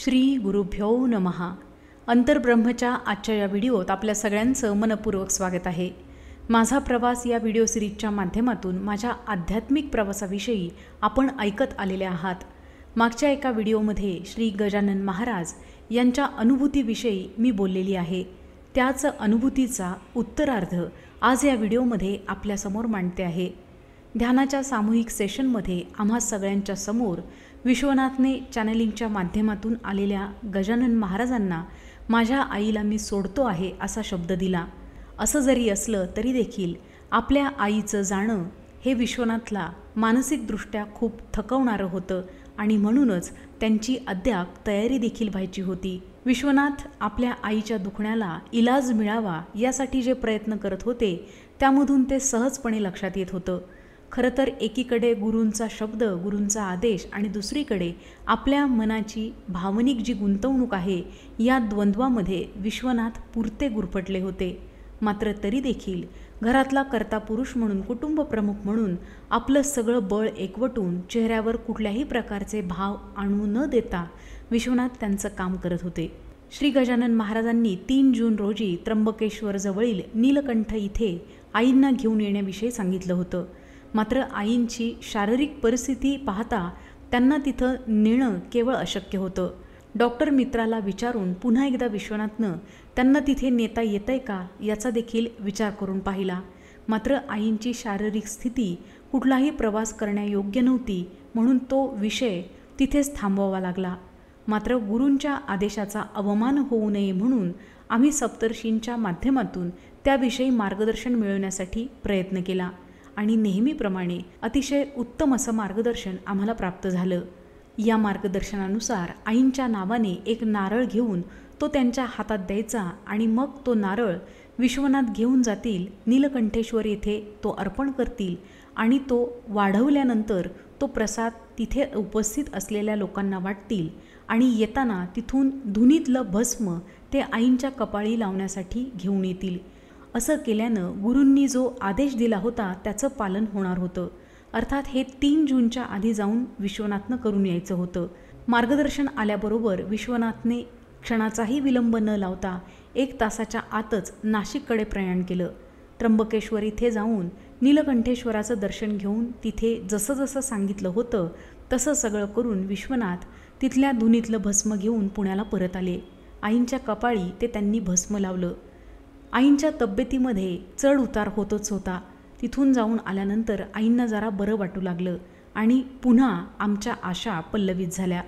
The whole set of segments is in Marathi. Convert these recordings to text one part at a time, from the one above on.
श्री गुरुभ्यो नमः. अंतर्ब्रह्मच्या आजच्या या व्हिडिओत आपल्या सगळ्यांचं मनपूर्वक स्वागत आहे. माझा प्रवास या व्हिडिओ सिरीजच्या माध्यमातून माझ्या आध्यात्मिक प्रवासाविषयी आपण ऐकत आलेले आहात. मागच्या एका व्हिडिओमध्ये श्री गजानन महाराज यांच्या अनुभूतीविषयी मी बोललेली आहे. त्याच अनुभूतीचा उत्तरार्ध आज या व्हिडिओमध्ये आपल्यासमोर मांडते आहे. ध्यानाच्या सामूहिक सेशनमध्ये आम्हा सगळ्यांच्या समोर विश्वनाथने चॅनलिंगच्या माध्यमातून आलेल्या गजानन महाराजांना माझ्या आईला मी सोडतो आहे असा शब्द दिला. असं जरी असलं तरी देखील आपल्या आईचं जाणं हे विश्वनाथला मानसिकदृष्ट्या खूप थकवणारं होतं आणि म्हणूनच त्यांची अद्याप तयारी देखील व्हायची होती. विश्वनाथ आपल्या आईच्या दुखण्याला इलाज मिळावा यासाठी जे प्रयत्न करत होते त्यामधून ते सहजपणे लक्षात येत होतं. खरं तर एकीकडे गुरूंचा शब्द, गुरूंचा आदेश आणि दुसरीकडे आपल्या मनाची भावनिक जी गुंतवणूक आहे या द्वंद्वामध्ये विश्वनाथ पुरते गुरफटले होते. मात्र तरी देखील घरातला कर्ता पुरुष म्हणून, कुटुंब प्रमुख म्हणून आपलं सगळं बळ एकवटून चेहऱ्यावर कुठल्याही प्रकारचे भाव आणू न देता विश्वनाथ त्यांचं काम करत होते. श्री गजानन महाराजांनी 3 जून रोजी त्र्यंबकेश्वर जवळील नीलकंठ इथे आईंना घेऊन येण्याविषयी सांगितलं होतं. मात्र आईंची शारीरिक परिस्थिती पाहता त्यांना तिथं नेणं केवळ अशक्य होतं. डॉक्टर मित्राला विचारून पुन्हा एकदा विश्वनाथनं त्यांना तिथे नेता येतंय का याचा देखील विचार करून पाहिला. मात्र आईंची शारीरिक स्थिती कुठलाही प्रवास करण्यायोग्य नव्हती, म्हणून तो विषय तिथेच थांबवावा लागला. मात्र गुरूंच्या आदेशाचा अवमान होऊ नये म्हणून आम्ही सप्तर्षींच्या माध्यमातून त्याविषयी मार्गदर्शन मिळवण्यासाठी प्रयत्न केला आणि नेहमीप्रमाणे अतिशय उत्तम असं मार्गदर्शन आम्हाला प्राप्त झालं. या मार्गदर्शनानुसार आईंच्या नावाने एक नारळ घेऊन तो त्यांच्या हातात द्यायचा आणि मग तो नारळ विश्वनाथ घेऊन जातील, नीलकंठेश्वर येथे तो अर्पण करतील आणि तो वाढवल्यानंतर तो प्रसाद तिथे उपस्थित असलेल्या लोकांना वाटतील आणि येताना तिथून धुनीतलं भस्म ते आईंच्या कपाळी लावण्यासाठी घेऊन येतील. असं केल्यानं गुरूंनी जो आदेश दिला होता त्याचं पालन होणार होतं. अर्थात हे 3 जूनच्या आधी जाऊन विश्वनाथनं करून यायचं होतं. मार्गदर्शन आल्याबरोबर विश्वनाथने क्षणाचाही विलंब न लावता 1 तासाच्या आतच नाशिककडे प्रयाण केलं. त्र्यंबकेश्वर इथे जाऊन नीलकंठेश्वराचं दर्शन घेऊन तिथे जसं जसं सांगितलं होतं तसं सगळं करून विश्वनाथ तिथल्या धुनीतलं भस्म घेऊन पुण्याला परत आले. आईंच्या कपाळी ते त्यांनी भस्म लावलं. आईंच्या तब्येतीमध्ये चढ उतार होतच होता. तिथून जाऊन आल्यानंतर आईंना जरा बरं वाटू लागलं आणि पुन्हा आमच्या आशा पल्लवित झाल्या.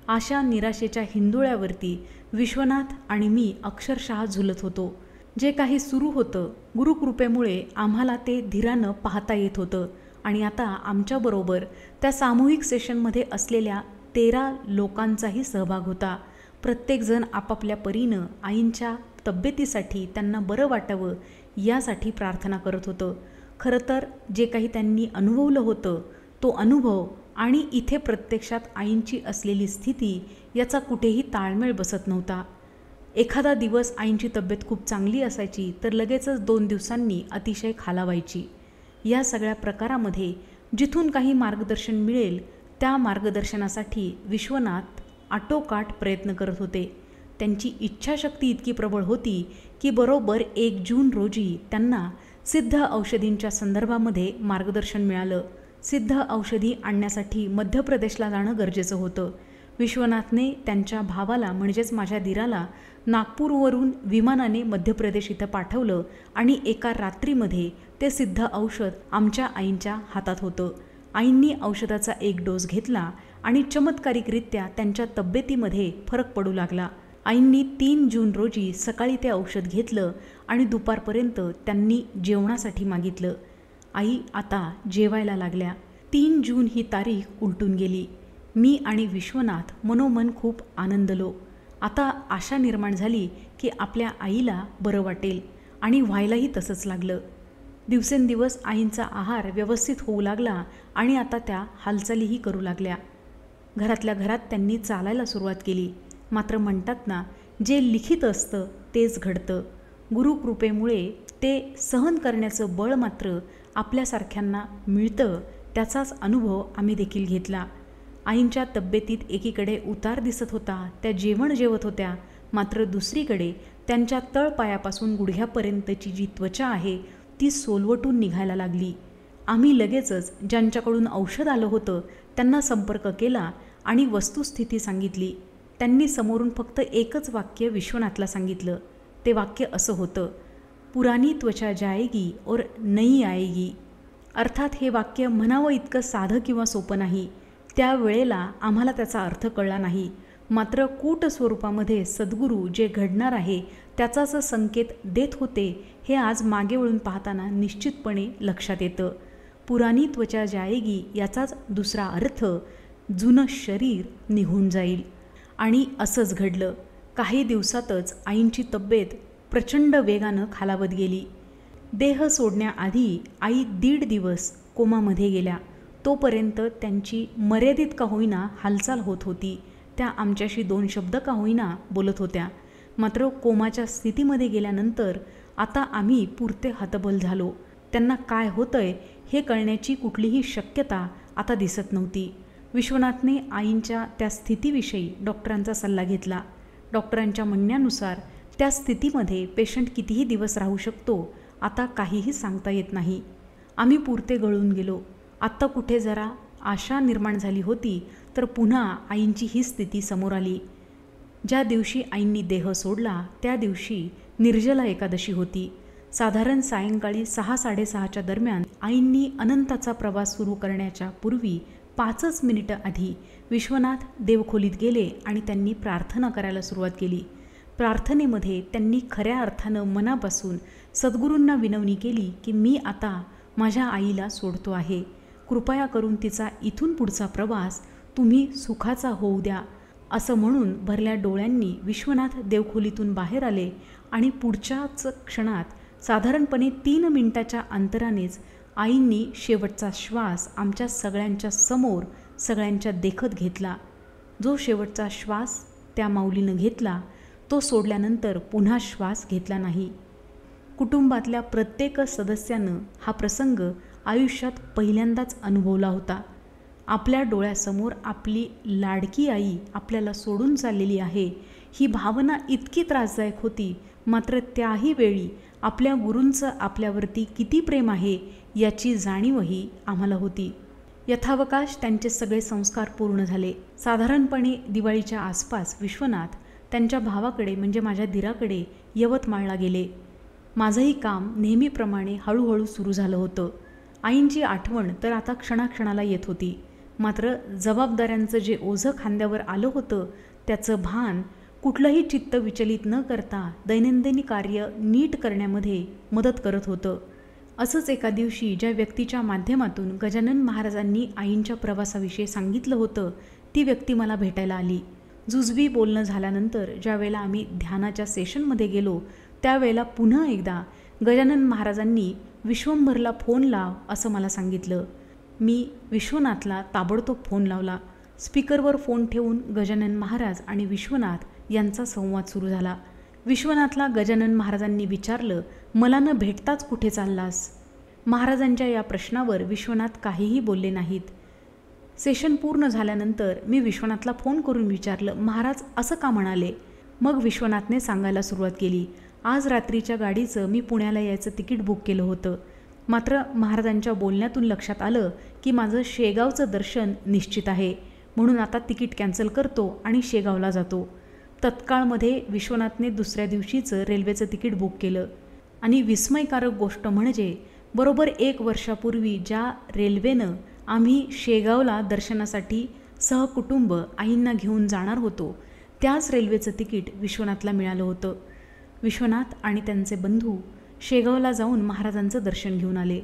आशा निराशेच्या हिंदोळ्यावरती विश्वनाथ आणि मी अक्षरशः झुलत होतो. जे काही सुरू होतं गुरुकृपेमुळे आम्हाला ते धीरानं पाहता येत होतं आणि आता आमच्याबरोबर त्या सामूहिक सेशनमध्ये असलेल्या 13 लोकांचाही सहभाग होता. प्रत्येकजण आपापल्या परीनं आईंच्या तब्येतीसाठी, त्यांना बरं वाटावं यासाठी प्रार्थना करत होतं. खरं तर जे काही त्यांनी अनुभवलं होतं तो अनुभव आणि इथे प्रत्यक्षात आईंची असलेली स्थिती याचा कुठेही ताळमेळ बसत नव्हता. एखादा दिवस आईंची तब्येत खूप चांगली असायची तर लगेचच 2 दिवसांनी अतिशय खालावायची. या सगळ्या प्रकारामध्ये जिथून काही मार्गदर्शन मिळेल त्या मार्गदर्शनासाठी विश्वनाथ आटोकाट प्रयत्न करत होते. त्यांची इच्छाशक्ती इतकी प्रबळ होती की बरोबर 1 जून रोजी त्यांना सिद्ध औषधींच्या संदर्भामध्ये मार्गदर्शन मिळालं. सिद्ध औषधी आणण्यासाठी मध्य प्रदेशला जाणं गरजेचं होतं. विश्वनाथने त्यांच्या भावाला म्हणजेच माझ्या दिराला नागपूरवरून विमानाने मध्य प्रदेश इथं पाठवलं आणि एका रात्रीमध्ये ते सिद्ध औषध आमच्या आईंच्या हातात होतं. आईंनी औषधाचा 1 डोस घेतला आणि चमत्कारिकरित्या त्यांच्या तब्येतीमध्ये फरक पडू लागला. आईंनी 3 जून रोजी सकाळी ते औषध घेतलं आणि दुपारपर्यंत त्यांनी जेवणासाठी मागितलं. आई आता जेवायला लागल्या. 3 जून ही तारीख उलटून गेली. मी आणि विश्वनाथ मनोमन खूप आनंदलो. आता आशा निर्माण झाली की आपल्या आईला बरं वाटेल आणि व्हायलाही तसंच लागलं. दिवसेंदिवस आईंचा आहार व्यवस्थित होऊ लागला आणि आता त्या हालचालीही करू लागल्या. घरातल्या घरात त्यांनी चालायला सुरुवात केली. मात्र म्हणतात ना, जे लिखित असतं तेच घडतं. गुरुकृपेमुळे ते सहन करण्याचं बळ मात्र आपल्यासारख्यांना मिळतं, त्याचाच अनुभव आम्ही देखील घेतला. आईंच्या तब्येतीत एकीकडे उतार दिसत होता, त्या जेवण जेवत होत्या, मात्र दुसरीकडे त्यांच्या तळपायापासून गुडघ्यापर्यंतची जी त्वचा आहे ती सोलवटून निघायला लागली. आम्ही लगेचच ज्यांच्याकडून औषध आलं होतं त्यांना संपर्क केला आणि वस्तुस्थिती सांगितली. त्यांनी समोरून फक्त एकच वाक्य विश्वनाथला सांगितलं. ते वाक्य असं होतं, पुरानी त्वचा जाएगी और नई आएगी. अर्थात हे वाक्य म्हणावं इतकं साधं किंवा सोपं नाही. त्या वेळेला आम्हाला त्याचा अर्थ कळला नाही, मात्र कूट स्वरूपामध्ये सद्गुरू जे घडणार आहे त्याचाच संकेत देत होते हे आज मागे वळून पाहताना निश्चितपणे लक्षात येतं. पुरानी त्वचा जाएगी याचाच दुसरा अर्थ जुनं शरीर निघून जाईल. आणि असंच घडलं. काही दिवसातच आईंची तब्येत प्रचंड वेगानं खालावत गेली. देह सोडण्याआधी आई 1.5 दिवस कोमामध्ये गेल्या. तोपर्यंत त्यांची मर्यादित का होईना हालचाल होत होती. त्या आमच्याशी 2 शब्द का होईना बोलत होत्या. मात्र कोमाच्या स्थितीमध्ये गेल्यानंतर आता आम्ही पुरते हतबल झालो. त्यांना काय होतंय हे कळण्याची कुठलीही शक्यता आता दिसत नव्हती. विश्वनाथने आईंच्या त्या स्थितीविषयी डॉक्टरांचा सल्ला घेतला. डॉक्टरांच्या म्हणण्यानुसार त्या स्थितीमध्ये पेशंट कितीही दिवस राहू शकतो आता काहीही सांगता येत नाही. आम्ही पुरते गळून गेलो. आत्ता कुठे जरा आशा निर्माण झाली होती तर पुन्हा आईंची ही स्थिती समोर आली. ज्या दिवशी आईंनी देह सोडला त्या दिवशी निर्जला एकादशी होती. साधारण सायंकाळी 6-6:30च्या दरम्यान आईंनी अनंताचा प्रवास सुरू करण्याच्या पूर्वी 5 मिनिटं आधी विश्वनाथ देवखोलीत गेले आणि त्यांनी प्रार्थना करायला सुरुवात केली. प्रार्थनेमध्ये त्यांनी खऱ्या अर्थानं मनापासून सद्गुरूंना विनवणी केली की मी आता माझ्या आईला सोडतो आहे. कृपया करून तिचा इथून पुढचा प्रवास तुम्ही सुखाचा होऊ द्या. असं म्हणून भरल्या डोळ्यांनी विश्वनाथ देवखोलीतून बाहेर आले आणि पुढच्याच क्षणात साधारणपणे 3 मिनिटाच्या अंतरानेच आईंनी शेवटचा श्वास आमच्या सगळ्यांच्या समोर सगळ्यांच्या देखत घेतला. जो शेवटचा श्वास त्या माऊलीनं घेतला तो सोडल्यानंतर पुन्हा श्वास घेतला नाही. कुटुंबातल्या प्रत्येक सदस्यानं हा प्रसंग आयुष्यात पहिल्यांदाच अनुभवला होता. आपल्या डोळ्यासमोर आपली लाडकी आई आपल्याला सोडून चाललेली आहे ही भावना इतकी त्रासदायक होती, मात्र त्याही वेळी आपल्या गुरूंचं आपल्यावरती किती प्रेम आहे याची जाणीवही आम्हाला होती. यथावकाश त्यांचे सगळे संस्कार पूर्ण झाले. साधारणपणे दिवाळीच्या आसपास विश्वनाथ त्यांच्या भावाकडे म्हणजे माझ्या दिराकडे यवतमाळला गेले. माझंही काम नेहमीप्रमाणे हळूहळू सुरू झालं होतं. आईंची आठवण तर आता क्षणाक्षणाला येत होती, मात्र जबाबदाऱ्यांचं जे ओझं खांद्यावर आलं होतं त्याचं भान कुठलंही चित्त विचलित न करता दैनंदिन कार्य नीट करण्यामध्ये मदत करत होतं. असंच एका दिवशी ज्या व्यक्तीच्या माध्यमातून गजानन महाराजांनी आईंच्या प्रवासाविषयी सांगितलं होतं ती व्यक्ती मला भेटायला आली. जुजबी बोलणं झाल्यानंतर ज्यावेळेला आम्ही ध्यानाच्या सेशनमध्ये गेलो त्यावेळेला पुन्हा एकदा गजानन महाराजांनी विश्वंभरला फोन लाव असं मला सांगितलं. मी विश्वनाथला ताबडतोब फोन लावला. स्पीकरवर फोन ठेवून गजानन महाराज आणि विश्वनाथ यांचा संवाद सुरू झाला. विश्वनाथला गजानन महाराजांनी विचारलं, मला न भेटताच कुठे चाललास? महाराजांच्या या प्रश्नावर विश्वनाथ काहीही बोलले नाहीत. सेशन पूर्ण झाल्यानंतर मी विश्वनाथला फोन करून विचारलं, महाराज असं का म्हणाले? मग विश्वनाथने सांगायला सुरुवात केली, आज रात्रीच्या गाडीचं मी पुण्याला यायचं तिकीट बुक केलं होतं, मात्र महाराजांच्या बोलण्यातून लक्षात आलं की माझं शेगावचं दर्शन निश्चित आहे, म्हणून आता तिकीट कॅन्सल करतो आणि शेगावला जातो. तत्काळमध्ये विश्वनाथने दुसऱ्या दिवशीचं रेल्वेचं तिकीट बुक केलं. आणि विस्मयकारक गोष्ट म्हणजे बरोबर 1 वर्षापूर्वी ज्या रेल्वेनं आम्ही शेगावला दर्शनासाठी सहकुटुंब आईंना घेऊन जाणार होतो त्याच रेल्वेचं तिकीट विश्वनाथला मिळालं होतं. विश्वनाथ आणि त्यांचे बंधू शेगावला जाऊन महाराजांचं दर्शन घेऊन आले.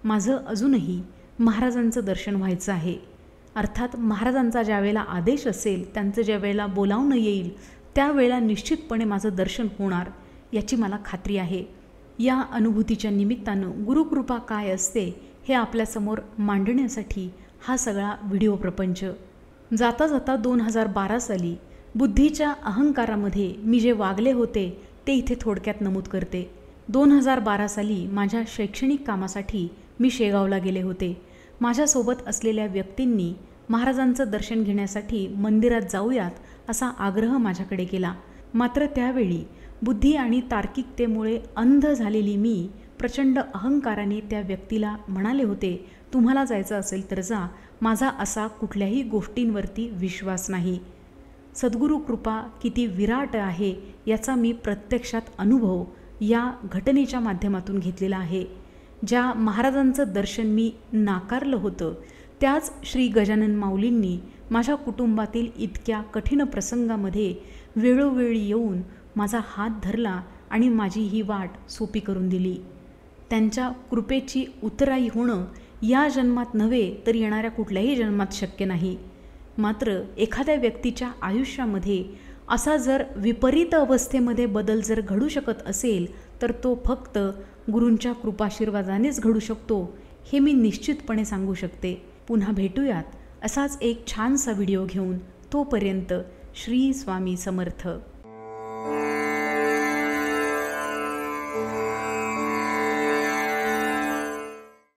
माझं अजूनही महाराजांचं दर्शन व्हायचं आहे. अर्थात महाराजांचा ज्यावेळेला आदेश असेल, त्यांचं ज्यावेळेला बोलावणं येईल त्यावेळेला निश्चितपणे माझं दर्शन होणार याची मला खात्री आहे. या अनुभूतीच्या निमित्तानं गुरुकृपा काय असते हे आपल्यासमोर मांडण्यासाठी हा सगळा व्हिडिओ प्रपंच. जाता जाता 2012 साली बुद्धीच्या अहंकारामध्ये मी जे वागले होते ते इथे थोडक्यात नमूद करते. 2012 साली माझ्या शैक्षणिक कामासाठी मी शेगावला गेले होते. माझ्यासोबत असलेल्या व्यक्तींनी महाराजांचं दर्शन घेण्यासाठी मंदिरात जाऊयात असा आग्रह माझ्याकडे केला. मात्र त्यावेळी बुद्धी आणि तार्किकतेमुळे अंध झालेली मी प्रचंड अहंकाराने त्या व्यक्तीला म्हणाले होते, तुम्हाला जायचं असेल तर जा, माझा असा कुठल्याही गोष्टींवरती विश्वास नाही. सद्गुरू कृपा किती विराट आहे याचा मी प्रत्यक्षात अनुभव या घटनेच्या माध्यमातून घेतलेला आहे. ज्या महाराजांचं दर्शन मी नाकारलं होतं त्याच श्री गजानन माऊलींनी माझ्या कुटुंबातील इतक्या कठीण प्रसंगामध्ये वेळोवेळी येऊन माझा हात धरला आणि माझी ही वाट सोपी करून दिली. त्यांच्या कृपेची उतराई होणं या जन्मात नव्हे तर येणाऱ्या कुठल्याही जन्मात शक्य नाही. मात्र एखाद्या व्यक्तीच्या आयुष्यामध्ये असा जर विपरीत अवस्थेमध्ये बदल जर घडू शकत असेल तर तो फक्त गुरूंच्या कृपाशीर्वादानेच घडू शकतो हे मी निश्चितपणे सांगू शकते. पुन्हा भेटूयात असाच एक छानसा व्हिडिओ घेऊन. तोपर्यंत श्री स्वामी समर्थ.